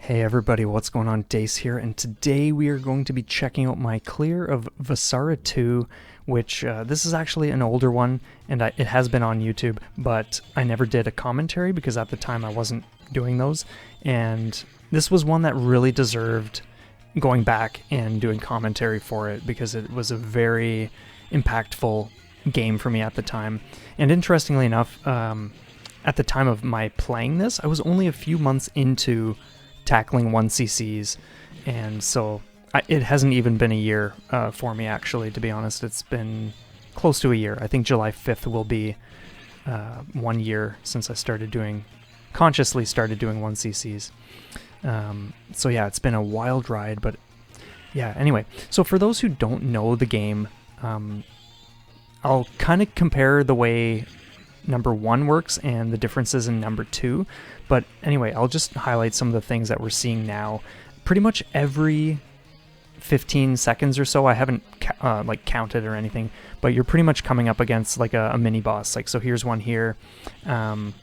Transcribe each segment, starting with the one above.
Hey everybody, what's going on? Dace here, and today we are going to be checking out my clear of Vasara 2, which this is actually an older one, and it has been on YouTube, but I never did a commentary because at the time I wasn't doing those, and this was one that really deserved going back and doing commentary for it because it was a very impactful game for me at the time. And interestingly enough, at the time of my playing this, I was only a few months into tackling 1cc's, and so it hasn't even been a year for me, actually, to be honest. It's been close to a year. I think July 5th will be 1 year since I consciously started doing 1cc's. So yeah, it's been a wild ride, but yeah, anyway. So for those who don't know the game, I'll kind of compare the way number 1 works and the differences in number 2. But anyway, I'll just highlight some of the things that we're seeing now. Pretty much every 15 seconds or so, I haven't counted or anything, but you're pretty much coming up against like a mini boss. Like, so here's one here, and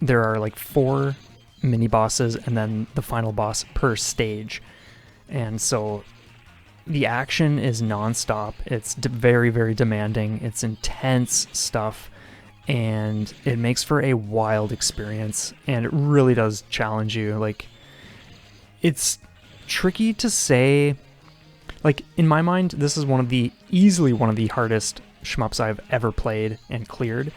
there are like 4 mini bosses and then the final boss per stage. And so the action is non-stop. It's very, very demanding. It's intense stuff, and it makes for a wild experience, and it really does challenge you. Like, it's tricky to say. Like, in my mind, this is easily one of the hardest shmups I've ever played and cleared.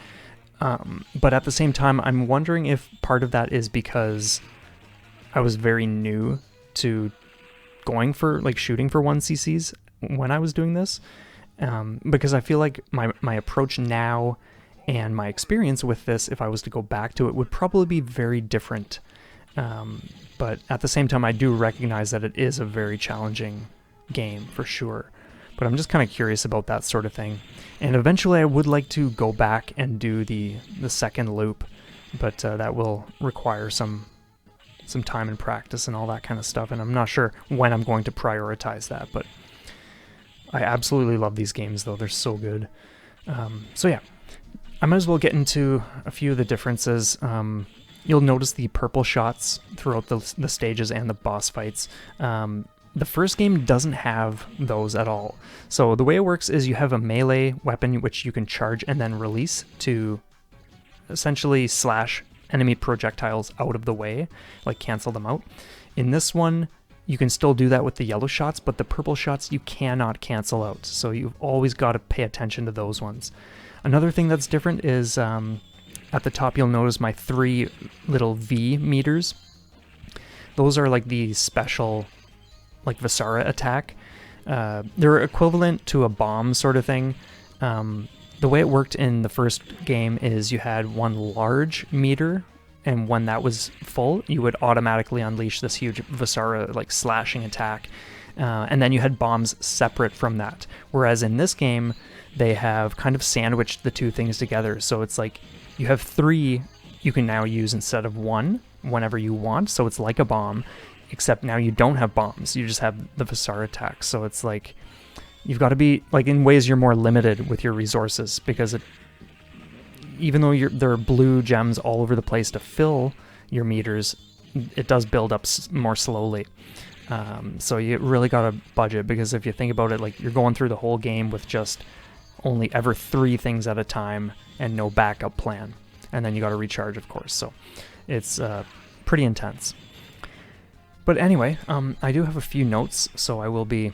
But at the same time, I'm wondering if part of that is because I was very new to going for, like, shooting for 1cc's when I was doing this. Because I feel like my approach now and my experience with this, if I was to go back to it, would probably be very different. But at the same time, I do recognize that it is a very challenging game, for sure. But I'm just kind of curious about that sort of thing. And eventually I would like to go back and do the second loop, but that will require some time and practice and all that kind of stuff, and I'm not sure when I'm going to prioritize that. But I absolutely love these games, though. They're so good. So yeah, I might as well get into a few of the differences. You'll notice the purple shots throughout the stages and the boss fights. The first game doesn't have those at all. So the way it works is you have a melee weapon which you can charge and then release to essentially slash enemy projectiles out of the way, like cancel them out. In this one, you can still do that with the yellow shots, but the purple shots you cannot cancel out. So you've always got to pay attention to those ones. Another thing that's different is at the top you'll notice my 3 little V meters. Those are like the special, like, Vasara attack. They're equivalent to a bomb sort of thing. The way it worked in the first game is you had 1 large meter, and when that was full, you would automatically unleash this huge Vasara, like, slashing attack. And then you had bombs separate from that. Whereas in this game, they have kind of sandwiched the 2 things together. So it's like you have 3 you can now use instead of 1 whenever you want. So it's like a bomb, except now you don't have bombs. You just have the Vasara attack. So it's like you've got to be, like, in ways you're more limited with your resources, because even though there are blue gems all over the place to fill your meters, it does build up more slowly. So you really got to budget, because if you think about it, like, you're going through the whole game with just only ever 3 things at a time and no backup plan. And then you got to recharge, of course. So it's pretty intense. But anyway, I do have a few notes, so I will be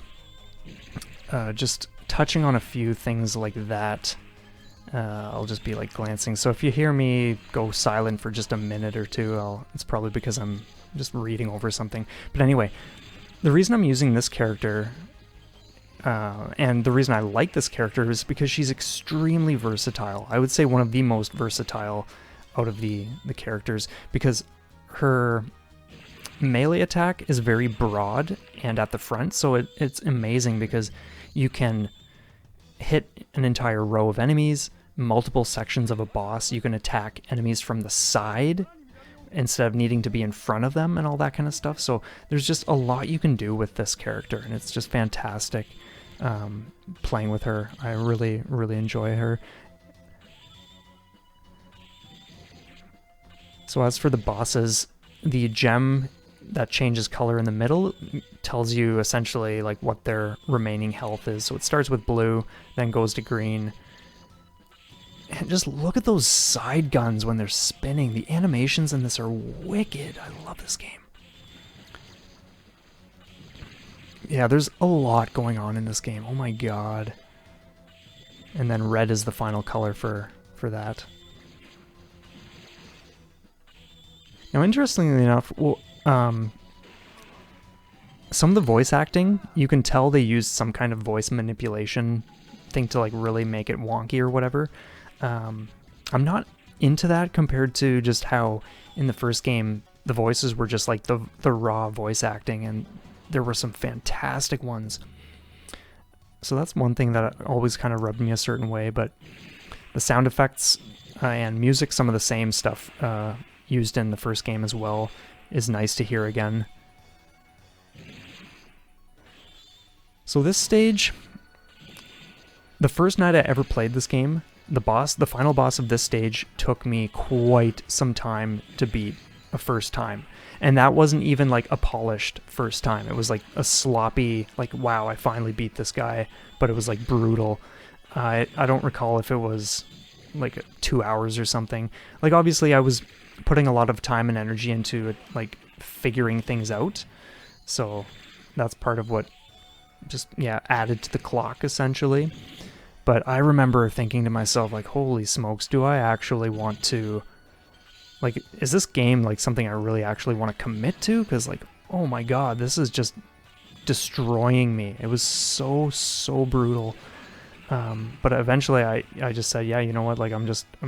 just touching on a few things like that. I'll just be, like, glancing. So if you hear me go silent for just a minute or two, it's probably because I'm just reading over something. But anyway, the reason I'm using this character, and the reason I like this character, is because she's extremely versatile. I would say one of the most versatile out of the characters, because her melee attack is very broad and at the front, so it's amazing because you can hit an entire row of enemies, multiple sections of a boss. You can attack enemies from the side instead of needing to be in front of them and all that kind of stuff. So there's just a lot you can do with this character, and it's just fantastic playing with her. I really, really enjoy her. So as for the bosses, the gem that changes color in the middle tells you essentially like what their remaining health is. So it starts with blue, then goes to green. And just look at those side guns when they're spinning. The animations in this are wicked. I love this game. Yeah, there's a lot going on in this game. Oh my god. And then red is the final color for that. Now, interestingly enough, some of the voice acting, you can tell they used some kind of voice manipulation thing to like really make it wonky or whatever. I'm not into that compared to just how in the first game the voices were just like the raw voice acting, and there were some fantastic ones. So that's one thing that always kind of rubbed me a certain way, but the sound effects and music, some of the same stuff used in the first game as well, is nice to hear again. So this stage, the first night I ever played this game, the final boss of this stage took me quite some time to beat a first time. And that wasn't even like a polished first time. It was like a sloppy, like, wow, I finally beat this guy. But it was like brutal. I don't recall if it was like 2 hours or something. Like, obviously I was putting a lot of time and energy into it, like figuring things out. So that's part of what just, yeah, added to the clock essentially. But I remember thinking to myself, like, holy smokes, do I actually want to, like, is this game like something I really actually want to commit to? Because, like, oh my god, this is just destroying me. It was so brutal. But eventually I just said, yeah, you know what, like, I'm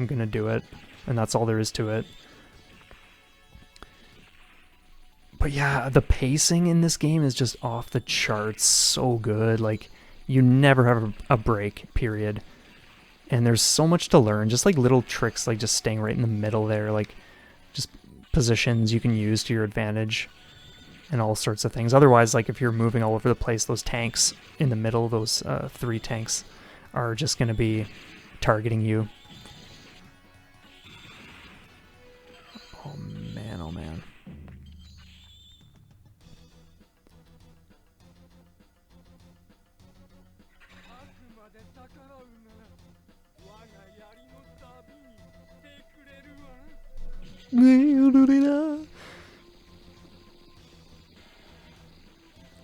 gonna do it, and that's all there is to it. But yeah, the pacing in this game is just off the charts, so good. Like, you never have a break, period. And there's so much to learn, just like little tricks, like just staying right in the middle there, like just positions you can use to your advantage and all sorts of things. Otherwise, like if you're moving all over the place, those tanks in the middle, those 3 tanks are just going to be targeting you. Oh man, oh man.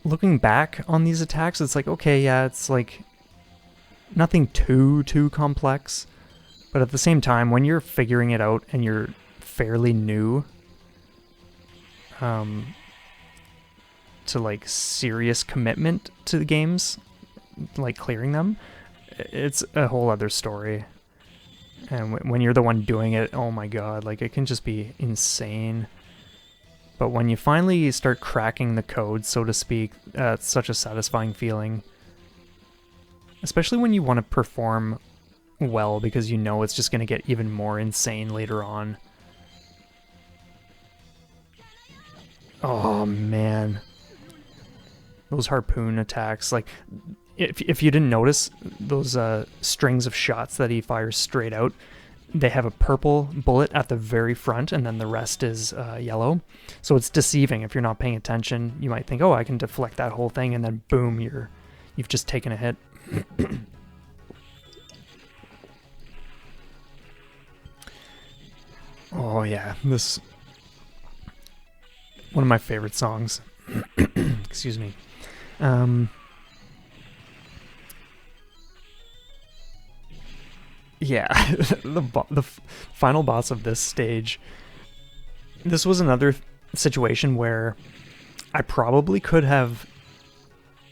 Looking back on these attacks, it's like, okay, yeah, it's like nothing too complex, but at the same time, when you're figuring it out and you're fairly new to like serious commitment to the games, like clearing them, it's a whole other story. And when you're the one doing it, oh my god, like it can just be insane. But when you finally start cracking the code, so to speak, it's such a satisfying feeling. Especially when you want to perform well, because you know it's just going to get even more insane later on. Oh man. Those harpoon attacks, like, if you didn't notice, those strings of shots that he fires straight out, they have a purple bullet at the very front, and then the rest is yellow. So it's deceiving. If you're not paying attention, you might think, oh, I can deflect that whole thing, and then boom, you've just taken a hit. Oh yeah, this one of my favorite songs. Excuse me. Yeah, the final boss of this stage, this was another situation where I probably could have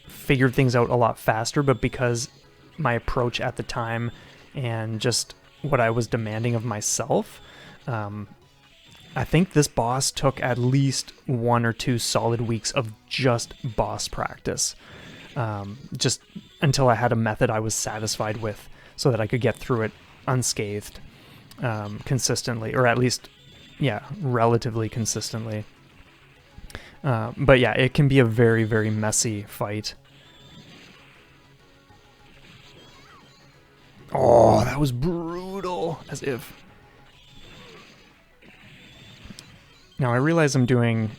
figured things out a lot faster, but because my approach at the time and just what I was demanding of myself, I think this boss took at least 1 or 2 solid weeks of just boss practice, just until I had a method I was satisfied with, so that I could get through it unscathed, consistently, or at least, yeah, relatively consistently. But yeah, it can be a very, very messy fight. Oh, that was brutal. As if... Now I realize I'm doing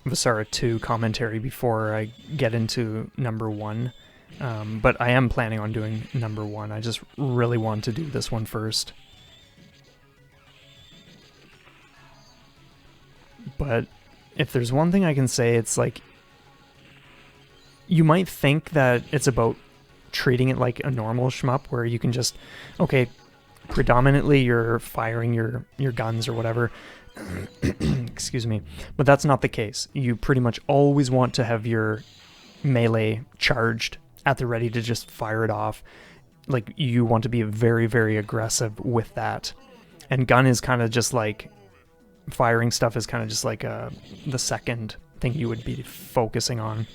Vasara 2 commentary before I get into number 1, but I am planning on doing number 1. I just really want to do this one first. But if there's one thing I can say, it's like, you might think that it's about treating it like a normal shmup where you can just, okay, predominantly you're firing your guns or whatever, excuse me, but that's not the case. You pretty much always want to have your melee charged at the ready to just fire it off. Like, you want to be very, very aggressive with that. And gun is kind of just like, firing stuff is kind of just like the second thing you would be focusing on.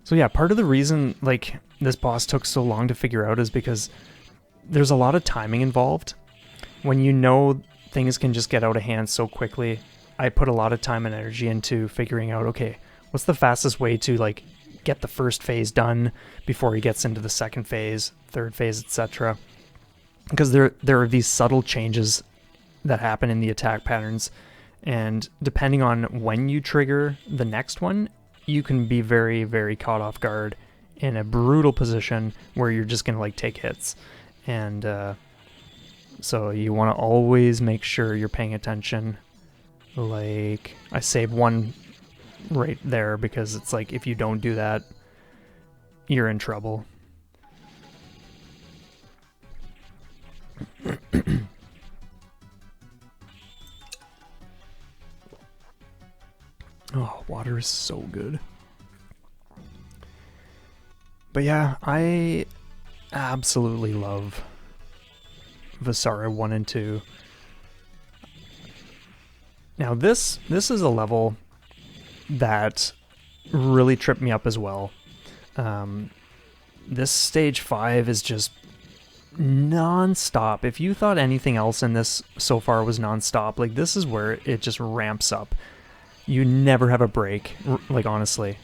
So yeah, part of the reason like this boss took so long to figure out is because there's a lot of timing involved. When you know things can just get out of hand so quickly, I put a lot of time and energy into figuring out, okay, what's the fastest way to like get the first phase done before he gets into the second phase, third phase, etc. Because there are these subtle changes that happen in the attack patterns, and depending on when you trigger the next one, you can be very, very caught off guard in a brutal position where you're just gonna like take hits. And so you want to always make sure you're paying attention. Like, I saved one right there because it's like, if you don't do that, you're in trouble. Oh, water is so good. But yeah, I absolutely love Vasara 1 and 2. Now this is a level that really tripped me up as well. This stage 5 is just non-stop. If you thought anything else in this so far was non-stop, like this is where it just ramps up. You never have a break, like honestly.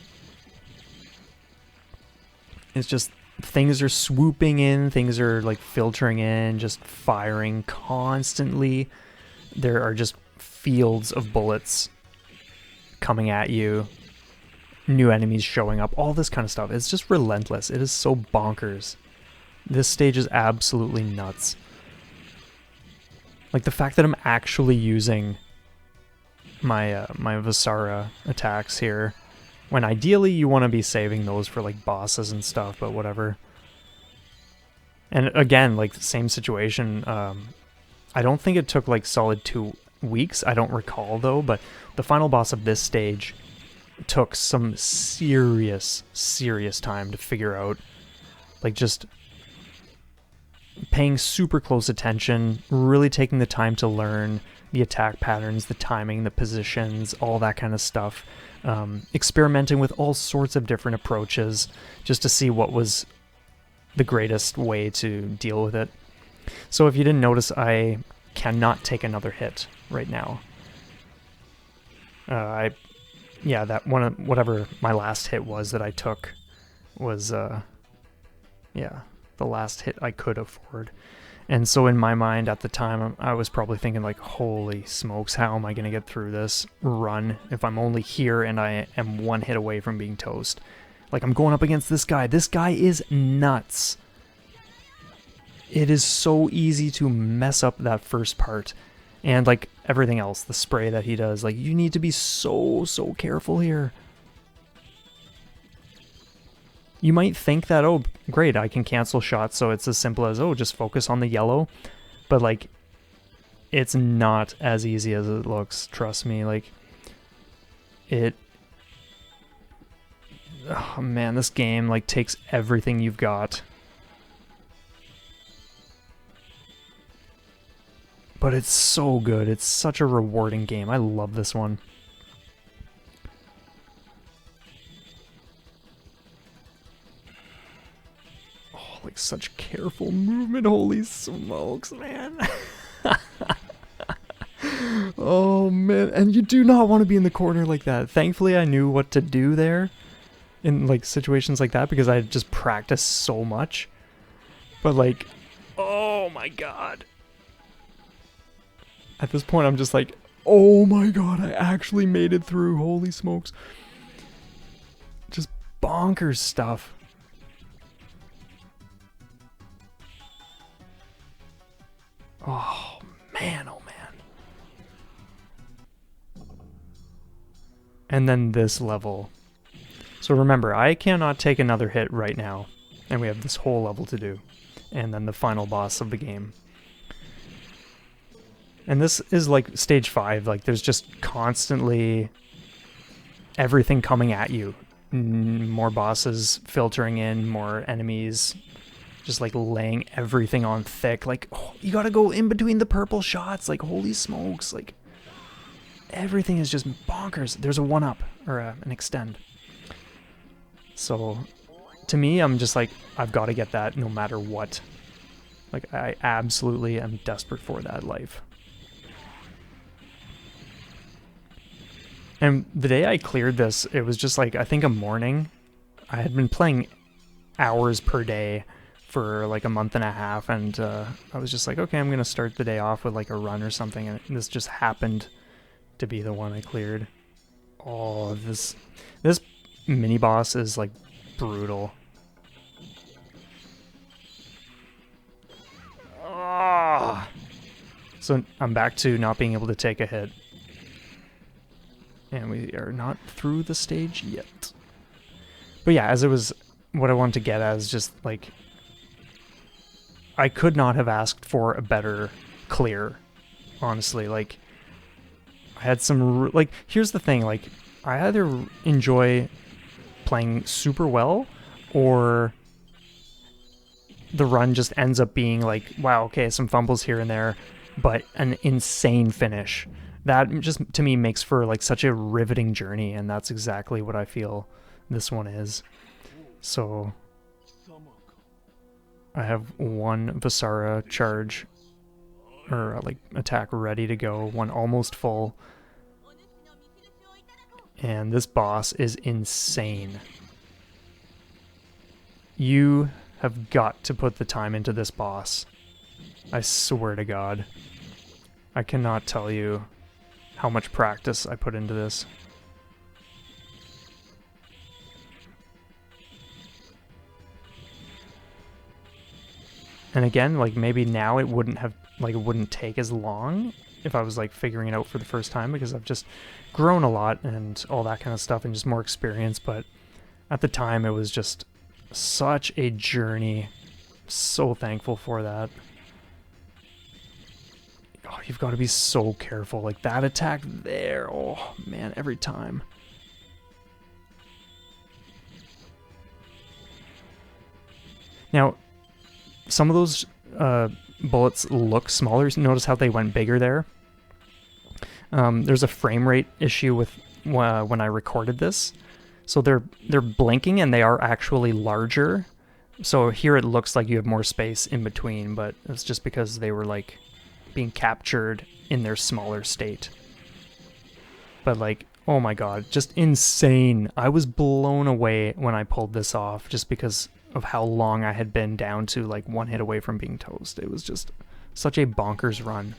It's just, things are swooping in, things are like filtering in, just firing constantly. There are just fields of bullets coming at you, new enemies showing up, all this kind of stuff. It's just relentless. It is so bonkers. This stage is absolutely nuts. Like the fact that I'm actually using my my Vasara attacks here, when ideally you want to be saving those for like bosses and stuff, but whatever. And again, like the same situation. I don't think it took like solid 2 weeks. I don't recall though, but the final boss of this stage took some serious time to figure out. Like just paying super close attention, really taking the time to learn the attack patterns, the timing, the positions, all that kind of stuff. Experimenting with all sorts of different approaches just to see what was the greatest way to deal with it. So if you didn't notice, I cannot take another hit right now. Yeah, that one, whatever my last hit was that I took was, yeah, the last hit I could afford. And so in my mind at the time, I was probably thinking like, holy smokes, how am I going to get through this run if I'm only here and I am 1 hit away from being toast? Like, I'm going up against this guy. This guy is nuts. It is so easy to mess up that first part. And like everything else, the spray that he does, like you need to be so careful here. You might think that, oh, great, I can cancel shots, so it's as simple as, oh, just focus on the yellow. But, like, it's not as easy as it looks, trust me. Like, oh, man, this game, like, takes everything you've got. But it's so good. It's such a rewarding game. I love this one. Like such careful movement, holy smokes, man. Oh man, and you do not want to be in the corner like that. Thankfully I knew what to do there in like situations like that because I had just practiced so much. But like, oh my god. At this point, I'm just like, oh my god, I actually made it through. Holy smokes. Just bonkers stuff. Oh man, oh man. And then this level. So remember, I cannot take another hit right now. And we have this whole level to do. And then the final boss of the game. And this is like stage 5, like there's just constantly everything coming at you. More bosses filtering in, more enemies, just like laying everything on thick. Like, oh, you gotta go in between the purple shots, like holy smokes, like everything is just bonkers. There's a 1-up, or an extend. So, to me, I'm just like, I've gotta get that no matter what. Like, I absolutely am desperate for that life. And the day I cleared this, it was just like, I think a morning. I had been playing hours per day for like a month and a half, and I was just like, okay, I'm going to start the day off with like a run or something, and this just happened to be the one I cleared. Oh, this mini-boss is like brutal. Oh. So I'm back to not being able to take a hit. And we are not through the stage yet. But yeah, as it was, what I wanted to get at is just like, I could not have asked for a better clear, honestly. Like, I had some, like, here's the thing, like, I either enjoy playing super well, or the run just ends up being like, wow, okay, some fumbles here and there, but an insane finish. That just, to me, makes for like such a riveting journey, and that's exactly what I feel this one is. So I have one Vasara charge, or like attack ready to go, one almost full, and this boss is insane. You have got to put the time into this boss. I swear to God. I cannot tell you how much practice I put into this. And again, like maybe now it wouldn't have, like it wouldn't take as long if I was like figuring it out for the first time, because I've just grown a lot and all that kind of stuff and just more experience. But at the time it was just such a journey. So thankful for that. Oh, you've got to be so careful. Like that attack there. Oh, man, every time. Now, some of those bullets look smaller. Notice how they went bigger there. There's a frame rate issue with when I recorded this. So they're blinking and they are actually larger. So here it looks like you have more space in between, but it's just because they were like being captured in their smaller state. But like, oh my god, just insane. I was blown away when I pulled this off, just because of how long I had been down to like one hit away from being toast. It was just such a bonkers run.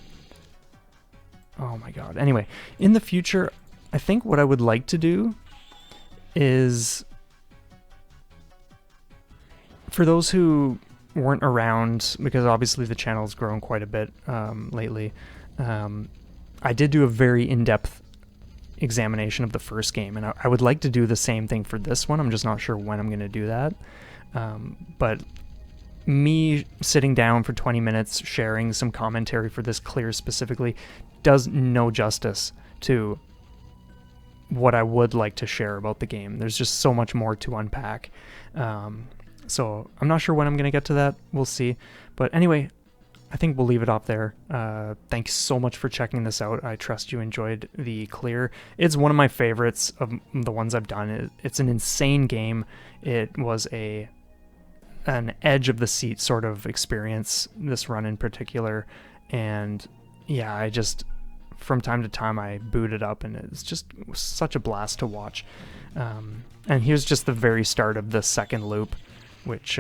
Oh my god. Anyway, in the future, I think what I would like to do is, for those who weren't around, because obviously the channel's grown quite a bit lately, I did do a very in-depth examination of the first game, and I would like to do the same thing for this one. I'm just not sure when I'm going to do that. But me sitting down for 20 minutes sharing some commentary for this clear specifically does no justice to what I would like to share about the game. There's just so much more to unpack. So I'm not sure when I'm going to get to that. We'll see. But anyway, I think we'll leave it off there. Thanks so much for checking this out. I trust you enjoyed the clear. It's one of my favorites of the ones I've done. It's an insane game. It was an edge of the seat sort of experience, this run in particular. And yeah, I just, from time to time, I boot it up, and it's just such a blast to watch. And here's just the very start of the second loop, which,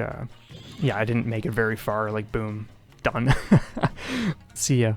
yeah, I didn't make it very far, like, boom, done. See ya.